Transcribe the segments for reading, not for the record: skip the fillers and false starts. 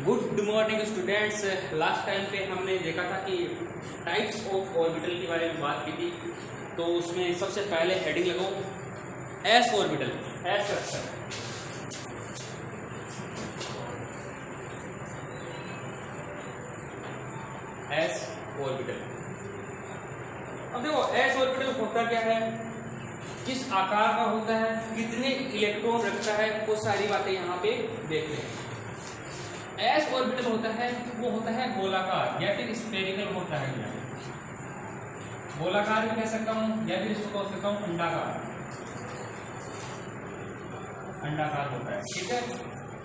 Good morning students. Last time पे हमने देखा था कि टाइप्स ऑफ ऑर्बिटल के बारे में बात की थी। तो उसमें सबसे पहले हेडिंग लगाओ S orbital, S structure. S orbital. अब देखो एस ऑर्बिटल होता क्या है, किस आकार का होता है, कितने इलेक्ट्रॉन रखता है, वो सारी बातें यहाँ पे देख रहे हैं। एस ऑर्बिटल होता है वो होता है गोलाकार या फिर स्फेरिकल होता है। गोलाकार भी कह सकता हूँ या फिर इसको कह सकता हूँ अंडाकार, अंडाकार होता है, ठीक है।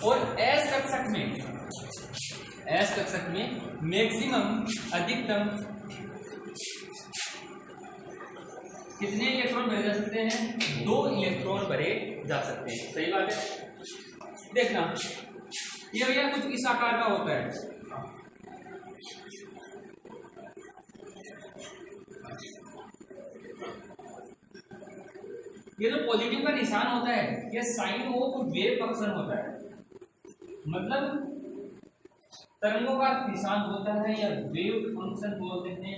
और एस कक्षक में मैक्सिमम अधिकतम कितने इलेक्ट्रॉन भरे जा सकते हैं? 2 इलेक्ट्रॉन भरे जा सकते हैं। सही बात है। देखना ये भैया कुछ इस आकार का होता है। ये जो पॉजिटिव का निशान होता है ये साइन ऑफ वेव फंक्शन होता है, मतलब तरंगों का निशान होता है या वेव फंक्शन बोलते हैं,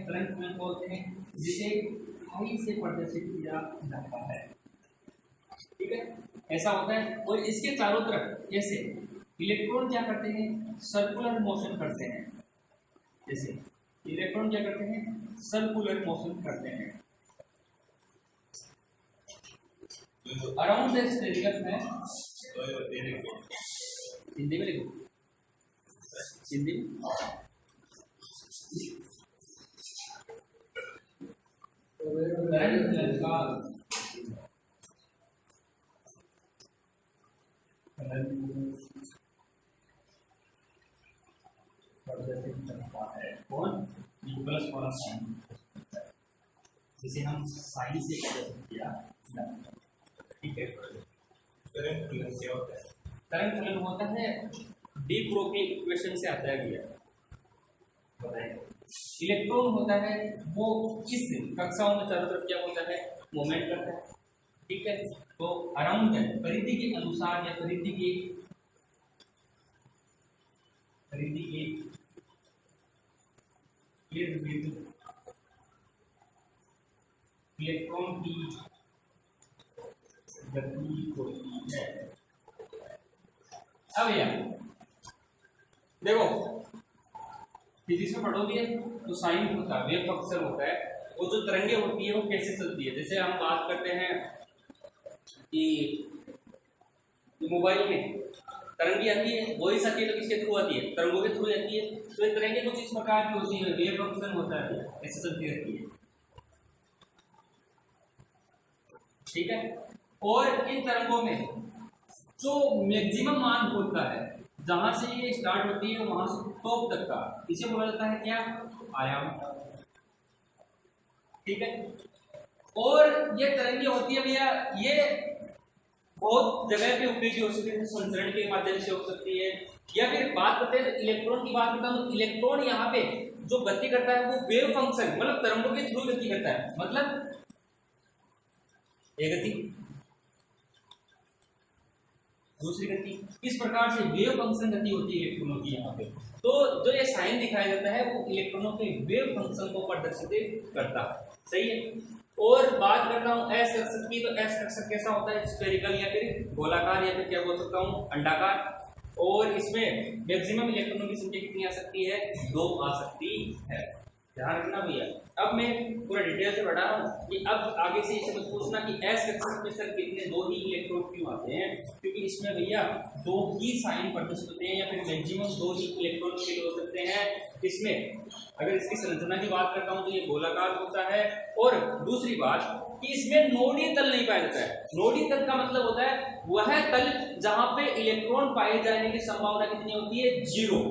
तरंग बोलते हैं, जिसे हाई से प्रदर्शित किया जाता है, ठीक है। ऐसा होता है। और इसके चारों तरफ जैसे इलेक्ट्रॉन क्या करते हैं, सर्कुलर मोशन करते हैं। जैसे इलेक्ट्रॉन क्या करते हैं, सर्कुलर मोशन करते हैं अराउंड द स्फेरिकल में। हिंदी में लिखो, हिंदी में। कौन प्लस वाला साइन, जिसे हम साइन से किया, ठीक है। तरंग फलन क्या होता है? तरंग फलन होता है डी ब्रोगली इक्वेशन से आता है भैया, बताइए। इलेक्ट्रॉन होता है वो इस कक्षाओं में चारों तरफ क्या होता है, मूवमेंट करता है, ठीक है। तो अराउंड परिधि के अनुसार या परिधि के इलेक्ट्रॉन की गति होती है। अब भैया देखो फिजिक्स में पढ़ोगे तो साइन होता है, वेव फंक्शन होता है, वो जो तरंगे होती है वो कैसे चलती है। जैसे हम बात करते हैं कि मोबाइल में तरंगी आती है, वॉइस आती है तो किसके थ्रू आती है, तरंगों के थ्रू आती है। तो ये तरंगे कुछ इस प्रकार की होती है, वेव फंक्शन होता है, ऐसे चलती रहती है, ठीक है। और इन तरंगों में जो मैक्सिमम मान होता है, जहां से ये स्टार्ट होती है वहां से टॉप तक का, इसे बोला जाता है क्या, आयाम, ठीक है। और ये तरंगे होती है भैया, ये बहुत जगह पे उपयोगी हो सकती है, संचरण के माध्यम से हो सकती है, या फिर बात करते हैं तो इलेक्ट्रॉन की बात करता हूं तो इलेक्ट्रॉन यहाँ पे जो गति करता है वो वेव फंक्शन मतलब तरंगों के थ्रू गति करता है, मतलब एक गति दूसरी गति, इस प्रकार से वेव फंक्शन गति होती है इलेक्ट्रॉनों की यहाँ पे। तो जो ये साइन दिखाया जाता है वो इलेक्ट्रॉनों के वेव फंक्शन को प्रदर्शित करता है, सही है। और बात करता हूँ एस कक्षक की, तो एस कक्षक कैसा होता है, स्फेरिकल या फिर गोलाकार या फिर क्या बोल सकता हूँ, अंडाकार। और इसमें मैक्सिमम इलेक्ट्रॉनों की संख्या कितनी आ सकती है, 2 आ सकती है। ध्यान रखना भैया। अब मैं पूरा डिटेल से बढ़ा रहा हूँ कि अब आगे से इसे मत पूछना कि एस कक्षक में सर कितने 2 ही इलेक्ट्रॉन क्यों आते हैं, क्योंकि इसमें भैया 2 ही साइन प्रदर्शित होते हैं या फिर मैक्सिमम 2 ही इलेक्ट्रॉन फील हो सकते हैं इसमें। अगर इसकी संरचना की बात करता हूँ तो ये गोलाकार होता है। और दूसरी बात कि इसमें नोडीय तल नहीं पाया जाता है। नोडीय तल का मतलब होता है वह तल जहां पे इलेक्ट्रॉन पाए जाने की संभावना कितनी होती है, 0,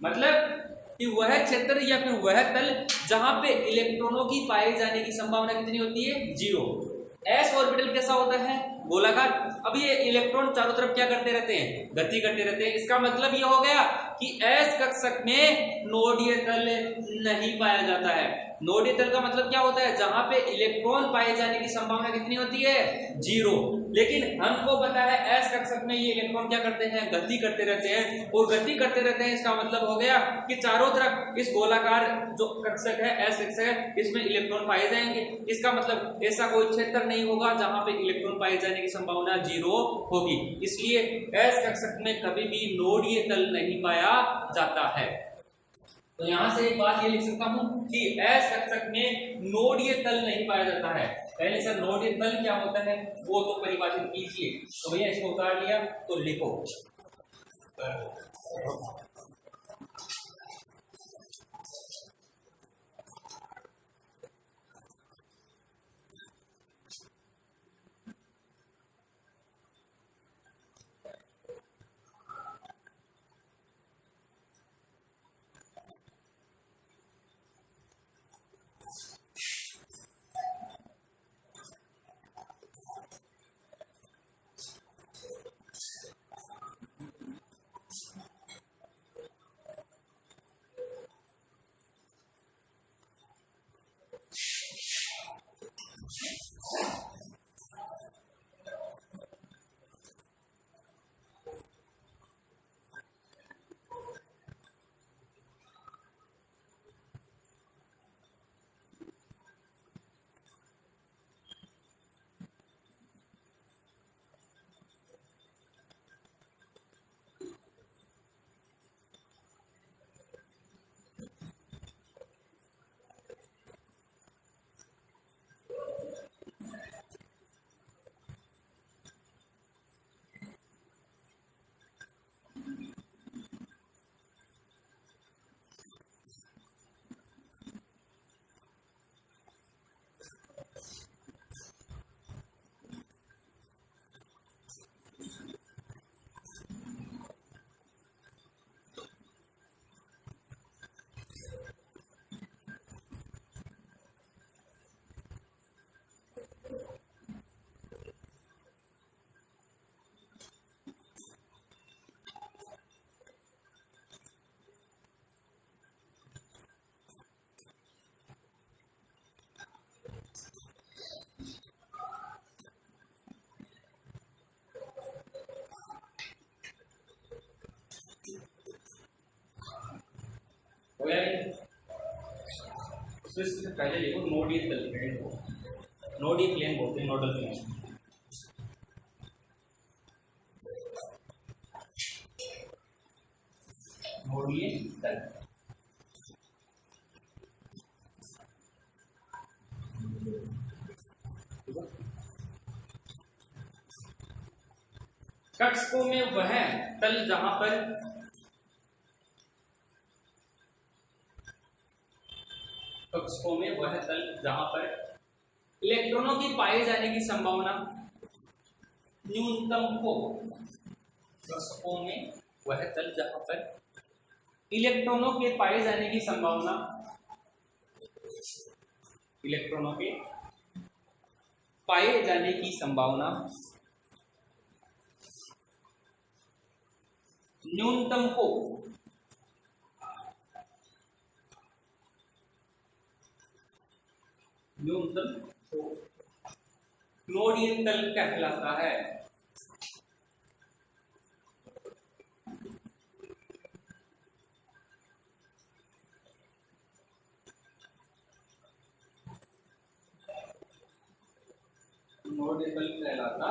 मतलब कि वह क्षेत्र या फिर वह तल जहां पे इलेक्ट्रॉनों की पाए जाने की संभावना कितनी होती है, 0। एस ऑर्बिटल कैसा होता है, गोलाकार। अब ये इलेक्ट्रॉन चारों तरफ क्या करते रहते हैं, गति करते रहते हैं। इसका मतलब ये हो गया कि S कक्षक में नोडीय तल नहीं पाया जाता है। नोडीय तल का मतलब क्या होता है, जहां पे इलेक्ट्रॉन पाए जाने की संभावना कितनी होती है, 0। लेकिन हमको पता है S कक्षक में ये इलेक्ट्रॉन क्या करते हैं, गति करते रहते हैं, और गति करते रहते हैं। इसका मतलब हो गया कि चारों तरफ इस गोलाकार जो कक्षक है S कक्षक है, इसमें इलेक्ट्रॉन पाए जाएंगे। इसका मतलब ऐसा कोई क्षेत्र नहीं होगा जहां पे इलेक्ट्रॉन पाए जाने की संभावना 0 होगी। इसलिए S कक्षक में कभी भी नोडीय तल नहीं पाया जाता है। तो यहां से एक बात ये लिख सकता हूं कि S कक्षक में नोडीय तल नहीं पाया जाता है। पहले सर नोडीय तल क्या होता है वो तो परिभाषित कीजिए। तो भैया इसको उतार लिया तो लिखो। इससे पहले लिखो नोडीय तल, नोडीय प्लेन बोलते हैं, नोडल प्लेन। नोडीय तल कक्षकों में वह तल जहां पर कक्षकों में वह तल जहां पर इलेक्ट्रॉनों की पाए जाने की संभावना न्यूनतम हो। कक्षकों में वह तल जहां पर इलेक्ट्रॉनों के पाए जाने की संभावना, इलेक्ट्रॉनों के पाए जाने की संभावना न्यूनतम हो। न्यूनतम हो नोडीय तल कहलाता है। नोडीय तल कहलाता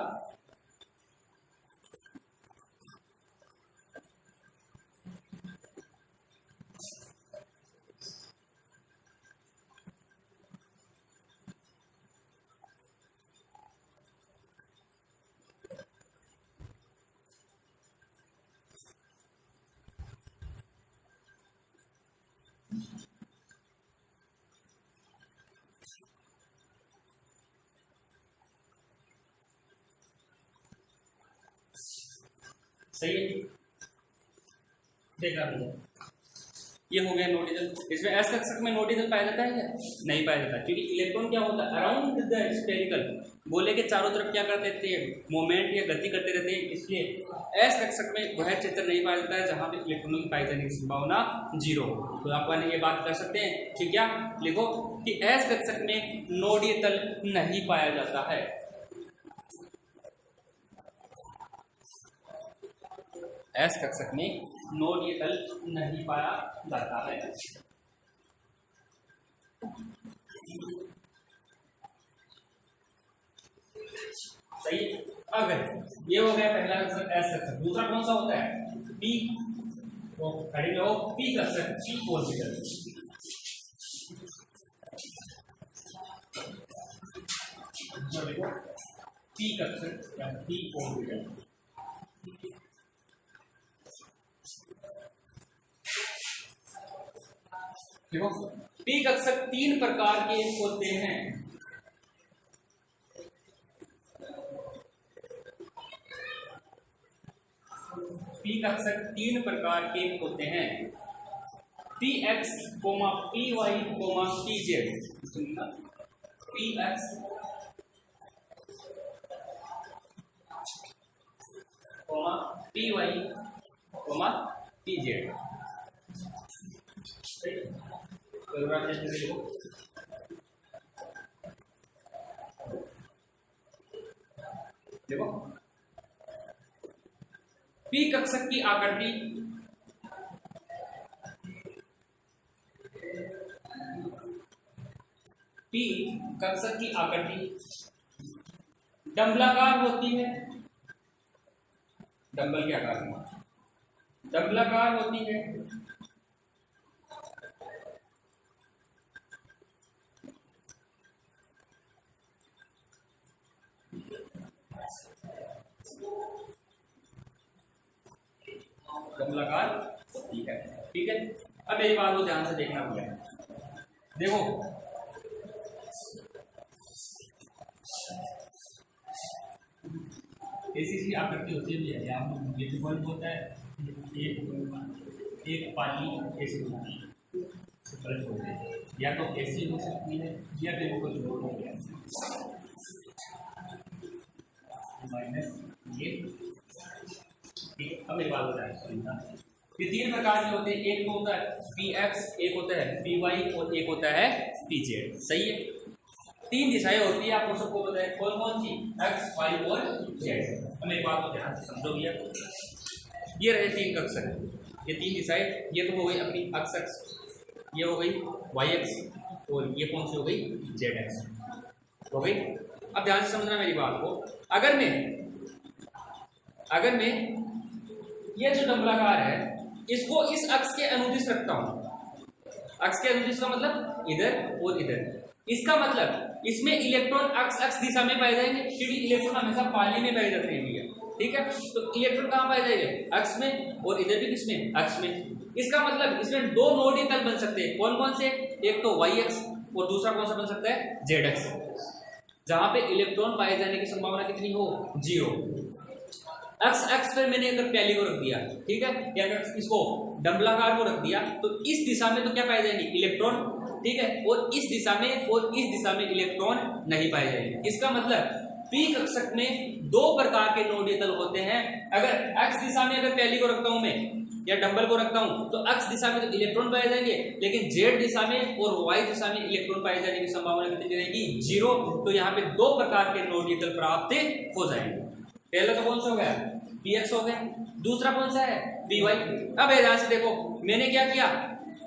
सही है। देखा ये हो गया नोडीजल। इसमें एस कक्षक में नोडीजल पाया जाता है क्या? नहीं पाया जाता, क्योंकि इलेक्ट्रॉन क्या होता है, अराउंड द स्फेरिकल गोले के चारों तरफ क्या करते थे, मोमेंट या गति करते रहते हैं, इसलिए एस कक्षक में वह क्षेत्र नहीं पाया जाता है जहां पे इलेक्ट्रॉनों की पाई जाने की संभावना 0 हो। तो आप ये बात कर सकते हैं कि क्या लिखो कि एस कक्षक में नोडीय तल नहीं पाया जाता है। एस कक्षक में नोडीय तल नहीं पाया जाता है। सही है। अगर ये हो गया पहला कक्षक एस कक्षक, दूसरा कौन सा होता है पी, तो खड़े रहो पी कक्षक पी ऑर्बिटल। देखो पी कक्षक या पी ऑर्बिटल, देखो पी कक्षक 3 प्रकार के होते हैं। पी कक्षक 3 प्रकार के होते हैं, P X comma P Y comma P Z. P X comma P Y comma P Z. देखो पी कक्षक की आकृति पी कक्षक की आकृति डंबलाकार होती है। डंबल के आकार में डंबलाकार होती है। डंबलाकार होती है, ठीक है। अब मेरी बात को ध्यान से देखना पड़ेगा। देखो ऐसी आकृति होती है, यहाँ ये बल्ब होता है, एक पानी ऐसी होती है, बल्ब होते हैं, या तो ऐसी हो सकती है या फिर कुछ और हो गया माइनस ये। अब मेरी बात होता है ये 3 प्रकार के होते हैं, एक तो होता है पी एक्स, एक होता है पी वाई और एक होता है पी जेड। सही है। 3 दिशाएं होती है, आपको सबको पता है कौन कौन सी, एक्स वाई और जेड। अब मेरी बात को ध्यान से समझो भैया। ये रहे 3 कक्षक, ये 3 दिशाएं, ये तो हो गई अपनी एक्स एक्स, ये हो गई वाई एक्स और ये कौन सी हो गई जेड एक्स हो गई। अब ध्यान से समझना मेरी बात को। अगर मैं ये जो डंबलाकार है इसको इस अक्ष के अनुदिश रखता हूं, अक्ष के अनुदिश का मतलब इधर और इधर, इसका मतलब इसमें इलेक्ट्रॉन अक्ष दिशा में पाए जाएंगे, क्योंकि इलेक्ट्रॉन हमेशा पाली में पाए जाते हैं भैया, ठीक है। तो इलेक्ट्रॉन कहां पाए जाएंगे, अक्ष में, और इधर भी किसमें, अक्ष में। इसका मतलब इसमें 2 नोडीय तल बन सकते हैं, कौन कौन से, एक तो वाई एक्स और दूसरा कौन सा बन सकता है जेड एक्स, जहां पे इलेक्ट्रॉन पाए जाने की संभावना कितनी हो 0। एक्स पर मैंने अगर पहले को रख दिया, ठीक है, या अगर इसको डंबलाकार को रख दिया तो इस दिशा में तो क्या पाए जाएंगे इलेक्ट्रॉन, ठीक है, और इस दिशा में इलेक्ट्रॉन नहीं पाए जाएंगे। इसका मतलब पी कक्षक में 2 प्रकार के नोडीय तल होते हैं। अगर एक्स दिशा में अगर पहली को रखता हूं मैं या डंबल को रखता हूं तो एक्स दिशा में तो इलेक्ट्रॉन पाए जाएंगे, लेकिन जेड दिशा में और वाई दिशा में इलेक्ट्रॉन पाए जाने की संभावना कितनी रहेगी 0। तो यहाँ पे 2 प्रकार के नोडीय तल प्राप्त हो जाएंगे। पहला तो कौन सा हो गया पी एक्स हो गया, दूसरा कौन सा है पी वाई। अब ध्यान से देखो, मैंने क्या किया,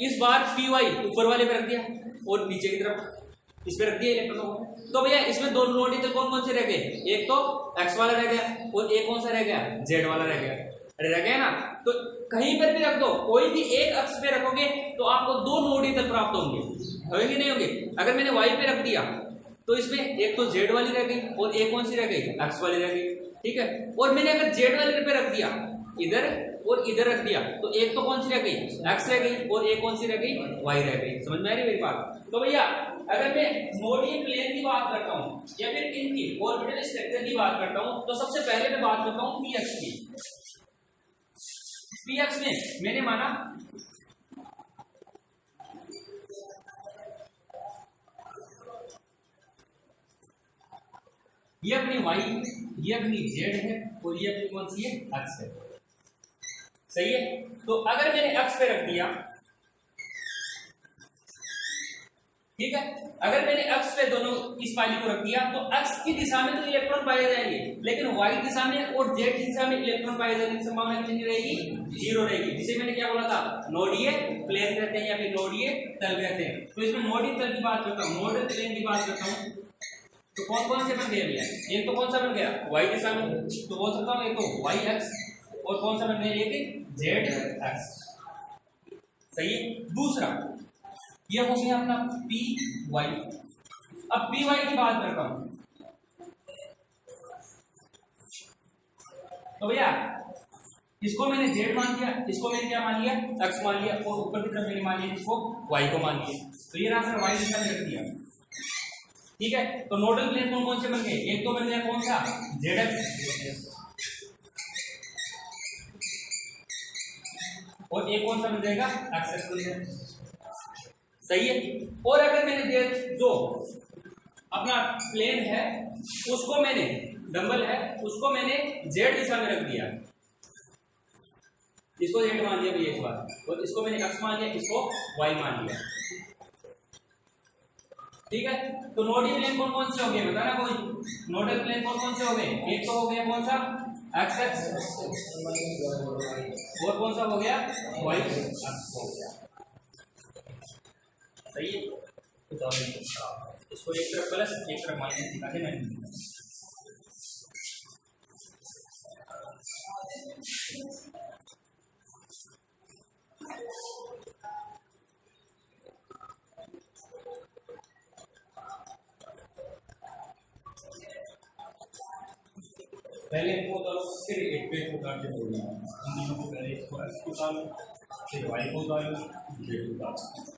इस बार पी वाई ऊपर वाले पे रख दिया और नीचे की तरफ इस पे रख दिया इलेक्ट्रॉनों को। तो भैया इसमें 2 नोडीय तल कौन कौन से रह गए, एक तो एक्स वाला रह गया और एक कौन सा रह गया जेड वाला रह गया, रह गया ना। तो कहीं पर भी रख दो, कोई भी एक अक्ष पे रखोगे तो आपको 2 नोडीय तल प्राप्त होंगे नहीं होंगे। अगर मैंने वाई पे रख दिया तो इसमें एक तो जेड वाली रह गई और एक कौन सी रह गई एक्स वाली रह गई, ठीक है। और मैंने अगर जेड वाले पे रख दिया इधर और इधर रख दिया तो एक तो कौन सी रह गई एक्स रह गई और एक कौन सी रह गई वाई रह गई। समझ में आ रही मेरी बात। तो भैया अगर मैं नोडीय प्लेन की बात करता हूँ या फिर इनकी ऑर्बिटल स्ट्रक्चर की बात करता हूँ तो सबसे पहले मैं बात करता हूँ पी एक्स की। पी एक्स में मैंने माना ये अपनी वाई, ये अपनी जेड है और ये अपनी कौन सी है, एक्स है। सही है। तो अगर मैंने एक्स पे रख दिया, ठीक है, अगर मैंने एक्स पे दोनों इस फाइल को रख दिया तो एक्स की दिशा में तो इलेक्ट्रॉन पाए जाएंगे, लेकिन वाई दिशा में और जेड दिशा में इलेक्ट्रॉन पाए जाने की संभावना कितनी रहेगी, जीरो रहेगी। जिसे मैंने क्या बोला था, नोडीय प्लेन कहते हैं या फिर नोडीय तल कहते हैं। तो इसमें नोडीय तल की बात करता हूँ, नोडीय प्लेन की बात करता हूँ, तो कौन कौन से बन गए भैया, एक तो कौन सा बन गया, वाई दिशा में, तो बोल सकता हूँ एक तो वाई एक्स, और कौन सा बन गया, एक जेड एक्स। सही है। दूसरा ये हो गया अपना पी वाई। अब पी वाई की बात करता हूं, तो भैया इसको मैंने जेड मान लिया, इसको मैंने क्या मान लिया, एक्स मान लिया, और ऊपर की तरफ मैंने मान लिया इसको वाई को मान लिया। तो ये रहा सर वाई दिशा में रख दिया। ठीक है, तो नोडल प्लेन कौन कौन से बन गए, एक तो बन गया कौन सा, जेड एक्स, और एक कौन सा बन जाएगा, एक्स एक्स बन जाएगा। सही है। और अगर मैंने दे जो अपना प्लेन है उसको मैंने, डंबल है उसको मैंने जेड दिशा में रख दिया, इसको जेड मान लिया भैया इस बार, और इसको मैंने एक्स मान लिया, इसको वाई मान लिया। ठीक है, तो नोडल प्लेन कौन कौन से हो गए बताना कोई, नोडल प्लेन कौन कौन से हो गए, एक तो हो गया कौन सा, एक्स एक्स, और कौन सा हो गया, वाई एक्स हो गया। सही है। इसको एक तरफ प्लस एक तरफ माइनस दिखा देना। पहले इनको उतारो फिर एक पे उतार के बोलना, इन दोनों को पहले इसको एक्स को उतारो फिर वाई को उतारो जेड को उतारो।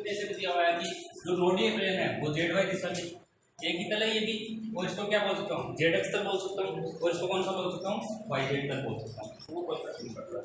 जैसे दिया हुआ है कि जो नोडीय प्लेन है वो जेड वाई दिशा में एक ही तल है ये भी, और इसको क्या बोल सकता हूँ, जेड एक्स तल बोल सकता हूँ, और इसको कौन सा बोल सकता हूँ, वाई जेड तल बोल सकता हूँ। वो कोई फर्क नहीं पड़ता।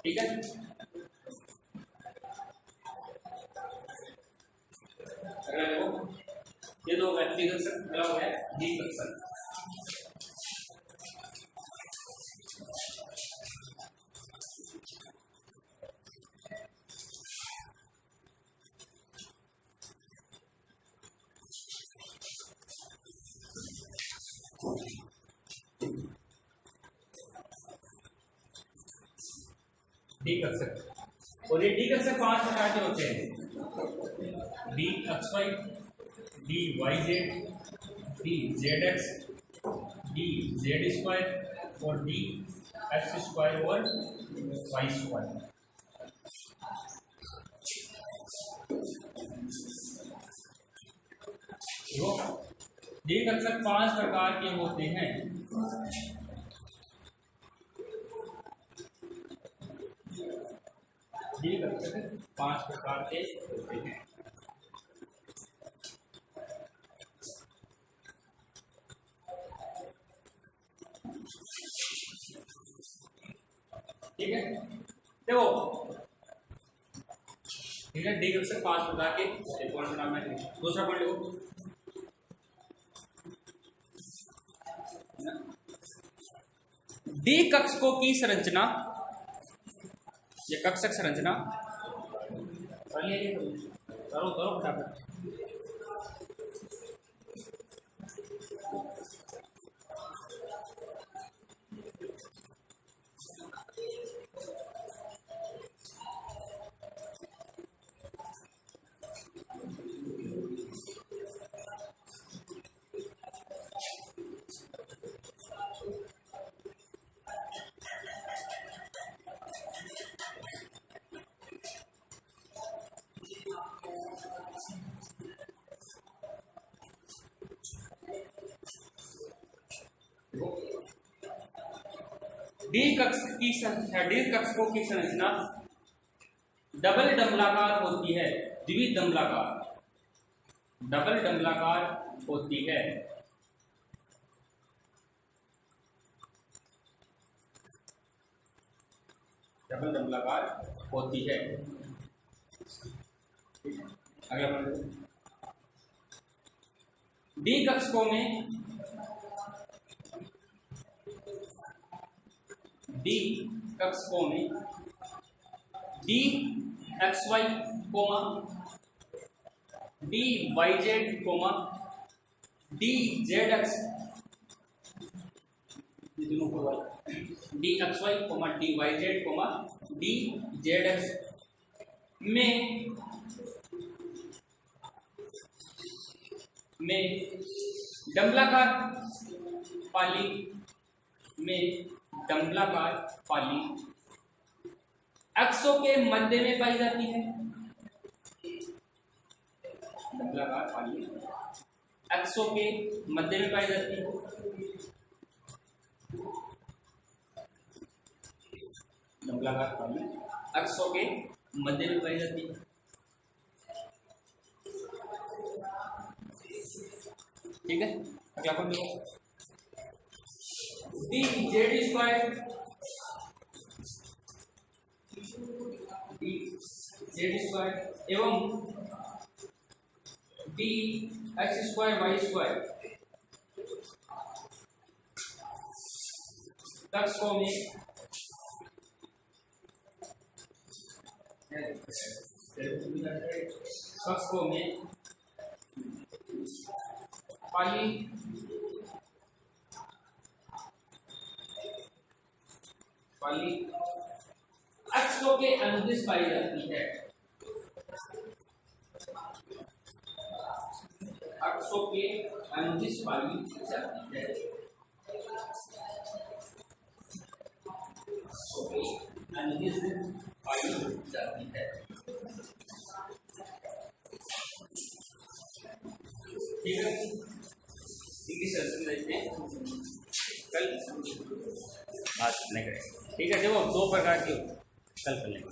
ठीक है। अगला देखो, ये दो व्यक्ति कक्षक, अगला हो गया डी कक्षक। डी कक्षक, और ये डी कक्षक 5 प्रकार के होते हैं, D X Y, D Y Z, D Z X, D Z square और डी एक्स स्क्वायर और वाई स्क्वायर। डी कक्षक 5 प्रकार के होते हैं। डी कक्षक 5 प्रकार के होते हैं। ठीक है, देखो, ठीक है, डी कक्षक 5 प्रकार के एक पॉइंट नाम है। दूसरा पॉइंट देखो, डी कक्षकों की संरचना, ये कक्षक संरचना, करो करो फटाफट। डी कक्षकों की संरचना डबल डंबलाकार होती है, द्विविध डंबलाकार, डबल डंबलाकार होती है। डबल डंबलाकार होती है। अगला पॉइंट, डी कक्षकों में डी कक्षकों में D X Y comma D Y Z comma D Z X, D X Y comma D Y Z comma D Z X में डंबलाकार पाली में डंबलाकार पाली अक्षों के मध्य में पाई जाती है। डंबलाकार पाली अक्षों के मध्य में पाई जाती है। डंबलाकार पाली अक्षों के मध्य में पाई जाती है। ठीक है, क्या कर लो, d Z square, d Z square एवं d x square y square कक्षकों में पाली अक्षों के अनुदिश पाई जाती है। अक्षों के अनुदिश पाई जाती है। अक्षों के अनुदिश पाई जाती है। ठीक है, इंग्लिश देखते हैं, कल बात नहीं करेंगे। ठीक है, देखो 2 प्रकार की कल कर लेंगे।